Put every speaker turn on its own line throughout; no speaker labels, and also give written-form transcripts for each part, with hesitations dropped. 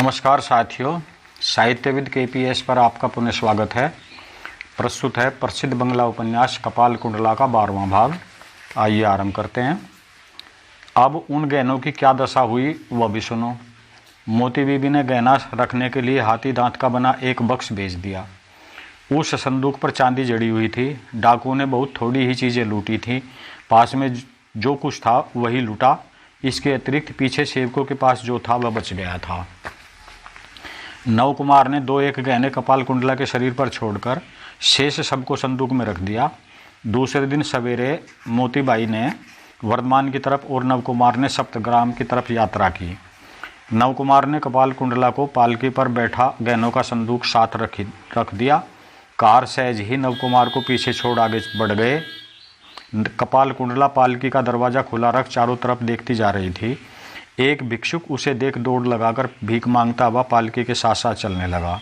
नमस्कार साथियों, साहित्यविद KPS पर आपका पुनः स्वागत है। प्रस्तुत है प्रसिद्ध बंगला उपन्यास कपाल कुंडला का 12वां भाग। आइए आरंभ करते हैं। अब उन गहनों की क्या दशा हुई वह भी सुनो। मोती बीबी ने गहना रखने के लिए हाथी दांत का बना एक बक्स भेज दिया। उस संदूक पर चांदी जड़ी हुई थी। डाकुओं ने बहुत थोड़ी ही चीज़ें लूटी थीं। पास में जो कुछ था वही लूटा। इसके अतिरिक्त पीछे सेवकों के पास जो था वह बच गया था। नव कुमार ने 2-1 गहने कपाल कुंडला के शरीर पर छोड़कर शेष सबको संदूक में रख दिया। दूसरे दिन सवेरे मोतीबाई ने वर्धमान की तरफ और नव कुमार ने सप्तग्राम की तरफ यात्रा की। नव कुमार ने कपाल कुंडला को पालकी पर बैठा गहनों का संदूक साथ रख दिया। कार सहज ही नव कुमार को पीछे छोड़ आगे बढ़ गए। कपाल कुंडला पालकी का दरवाज़ा खुला रख चारों तरफ देखती जा रही थी। एक भिक्षुक उसे देख दौड़ लगाकर भीख मांगता हुआ पालकी के साथ साथ चलने लगा।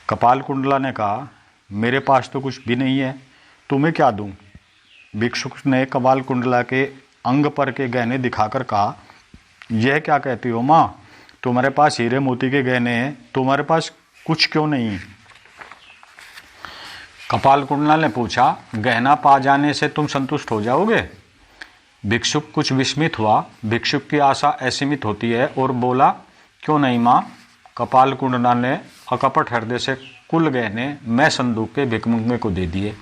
कपाल कुंडला ने कहा, मेरे पास तो कुछ भी नहीं है, तुम्हें क्या दूं? भिक्षुक ने कपाल कुंडला के अंग पर के गहने दिखाकर कहा, यह क्या कहती हो माँ? तुम्हारे पास हीरे मोती के गहने हैं, तुम्हारे पास कुछ क्यों नहीं? कपाल कुंडला ने पूछा, गहना पा जाने से तुम संतुष्ट हो जाओगे? भिक्षुक कुछ विस्मित हुआ। भिक्षुक की आशा असीमित होती है और बोला, क्यों नहीं माँ? कपाल कुंडला ने अकपट हृदय से कुल गहने मैं संदूक के भिक्षुक को दे दिए।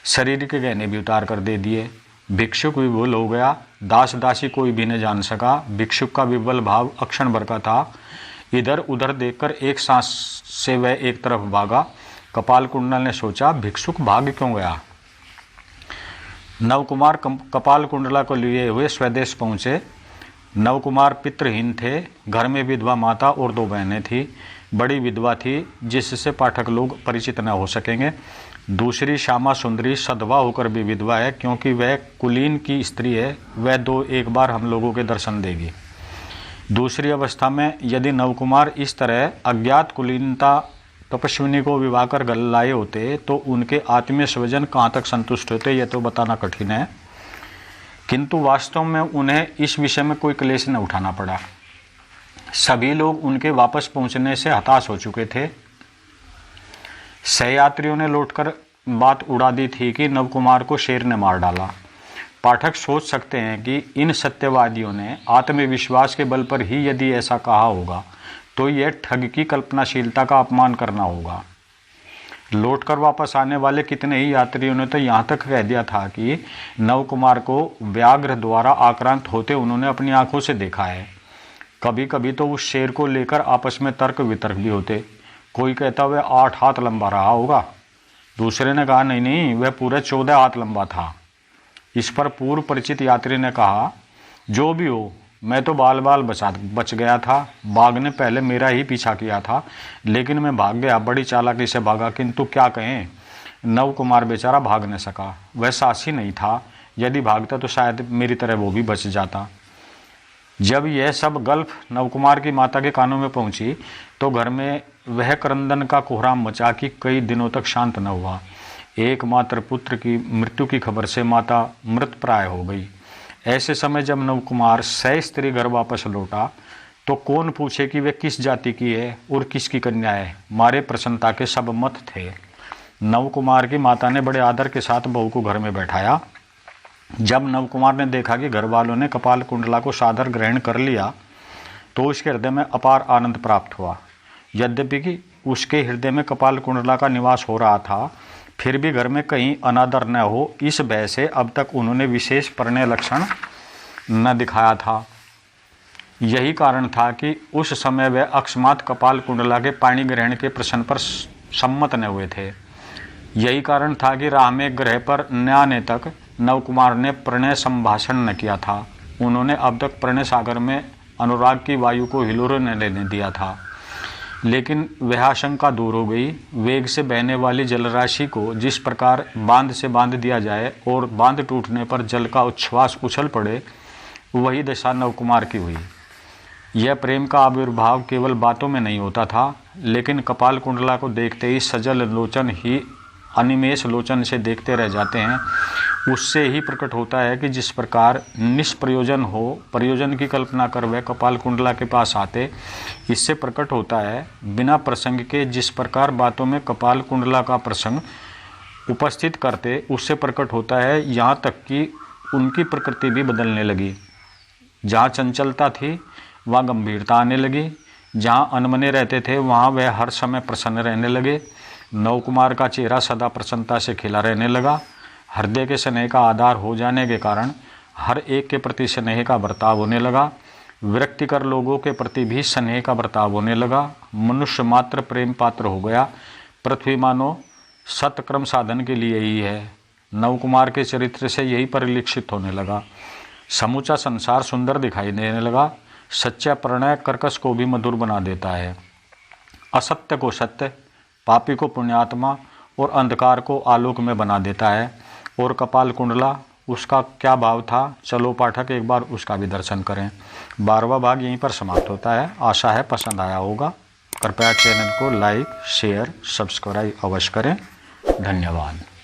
शरीर के गहने भी उतार कर दे दिए। भिक्षुक विवल हो गया। दास दासी कोई भी न जान सका। भिक्षुक का विवल भाव अक्षण भर का था। इधर उधर देखकर एक सांस से वह एक तरफ भागा। कपाल कुंडला ने सोचा, भिक्षुक भाग क्यों गया? नवकुमार कपाल कुंडला को लिए हुए स्वदेश पहुँचे। नवकुमार पितृहीन थे। घर में विधवा माता और 2 बहनें थीं। बड़ी विधवा थी जिससे पाठक लोग परिचित न हो सकेंगे। दूसरी श्यामा सुंदरी सधवा होकर भी विधवा है, क्योंकि वह कुलीन की स्त्री है। वह 2-1 बार हम लोगों के दर्शन देगी। दूसरी अवस्था में यदि नवकुमार इस तरह अज्ञात कुलीनता तपस्विनी को विवाह कर गल लाए होते तो उनके आत्मीय स्वजन कहाँ तक संतुष्ट होते, यह तो बताना कठिन है। किंतु वास्तव में उन्हें इस विषय में कोई क्लेश न उठाना पड़ा। सभी लोग उनके वापस पहुंचने से हताश हो चुके थे। सहयात्रियों ने लौटकर बात उड़ा दी थी कि नवकुमार को शेर ने मार डाला। पाठक सोच सकते हैं कि इन सत्यवादियों ने आत्मविश्वास के बल पर ही यदि ऐसा कहा होगा तो यह ठग की कल्पनाशीलता का अपमान करना होगा। लौटकर वापस आने वाले कितने ही यात्रियों ने तो यहाँ तक कह दिया था कि नवकुमार को व्याघ्र द्वारा आक्रांत होते उन्होंने अपनी आंखों से देखा है। कभी कभी तो उस शेर को लेकर आपस में तर्क वितर्क भी होते। कोई कहता वह 8 हाथ लंबा रहा होगा। दूसरे ने कहा नहीं, वह पूरे 14 हाथ लंबा था। इस पर पूर्व परिचित यात्री ने कहा, जो भी हो, मैं तो बाल बाल बच गया था। बाघ ने पहले मेरा ही पीछा किया था, लेकिन मैं भाग गया। बड़ी चालाकी से भागा, किंतु क्या कहें, नव कुमार बेचारा भाग न सका। वह साहसी नहीं था। यदि भागता तो शायद मेरी तरह वो भी बच जाता। जब यह सब गल्फ नवकुमार की माता के कानों में पहुंची तो घर में वह क्रंदन का कोहराम मचा कि कई दिनों तक शांत न हुआ। एकमात्र पुत्र की मृत्यु की खबर से माता मृत प्राय हो गई। ऐसे समय जब नवकुमार स्त्री घर वापस लौटा तो कौन पूछे कि वे किस जाति की है और किसकी कन्या है। मारे प्रसन्नता के सब मत थे। नवकुमार की माता ने बड़े आदर के साथ बहू को घर में बैठाया। जब नवकुमार ने देखा कि घर वालों ने कपाल कुंडला को सादर ग्रहण कर लिया तो उसके हृदय में अपार आनंद प्राप्त हुआ। यद्यपि कि उसके हृदय में कपाल कुंडला का निवास हो रहा था, फिर भी घर में कहीं अनादर न हो इस भय से अब तक उन्होंने विशेष परिणय लक्षण न दिखाया था। यही कारण था कि उस समय वे अकस्मात कपाल कुंडला के पाणी ग्रहण के प्रश्न पर सम्मत न हुए थे। यही कारण था कि राह में ग्रह पर न आने तक नवकुमार ने प्रणय संभाषण न किया था। उन्होंने अब तक प्रणय सागर में अनुराग की वायु को हिलोरे न लेने दिया था। लेकिन वह आशंका दूर हो गई। वेग से बहने वाली जलराशि को जिस प्रकार बांध से बांध दिया जाए और बांध टूटने पर जल का उच्छ्वास उछल पड़े, वही दशा नवकुमार की हुई। यह प्रेम का आविर्भाव केवल बातों में नहीं होता था, लेकिन कपाल कुंडला को देखते ही सजल लोचन ही अनिमेष लोचन से देखते रह जाते हैं उससे ही प्रकट होता है कि जिस प्रकार निष्प्रयोजन हो, प्रयोजन की कल्पना कर वह कपाल कुंडला के पास आते। इससे प्रकट होता है बिना प्रसंग के जिस प्रकार बातों में कपाल कुंडला का प्रसंग उपस्थित करते, उससे प्रकट होता है यहाँ तक कि उनकी प्रकृति भी बदलने लगी। जहाँ चंचलता थी वहाँ गंभीरता आने लगी, जहाँ अनमने रहते थे वहाँ वह हर समय प्रसन्न रहने लगे। नव कुमार का चेहरा सदा प्रसन्नता से खिला रहने लगा। हृदय के स्नेह का आधार हो जाने के कारण हर एक के प्रति स्नेह का बर्ताव होने लगा। विरक्तिकर लोगों के प्रति भी स्नेह का बर्ताव होने लगा। मनुष्य मात्र प्रेम पात्र हो गया। पृथ्वी मानो सतक्रम साधन के लिए ही है। नव कुमार के चरित्र से यही परिलक्षित होने लगा। समूचा संसार सुंदर दिखाई देने लगा। सच्चा प्रणय कर्कश को भी मधुर बना देता है। असत्य को सत्य, पापी को पुण्यात्मा और अंधकार को आलोक में बना देता है। और कपाल कुंडला, उसका क्या भाव था, चलो पाठक एक बार उसका भी दर्शन करें। 12वां भाग यहीं पर समाप्त होता है। आशा है पसंद आया होगा। कृपया चैनल को लाइक, शेयर, सब्सक्राइब अवश्य करें। धन्यवाद।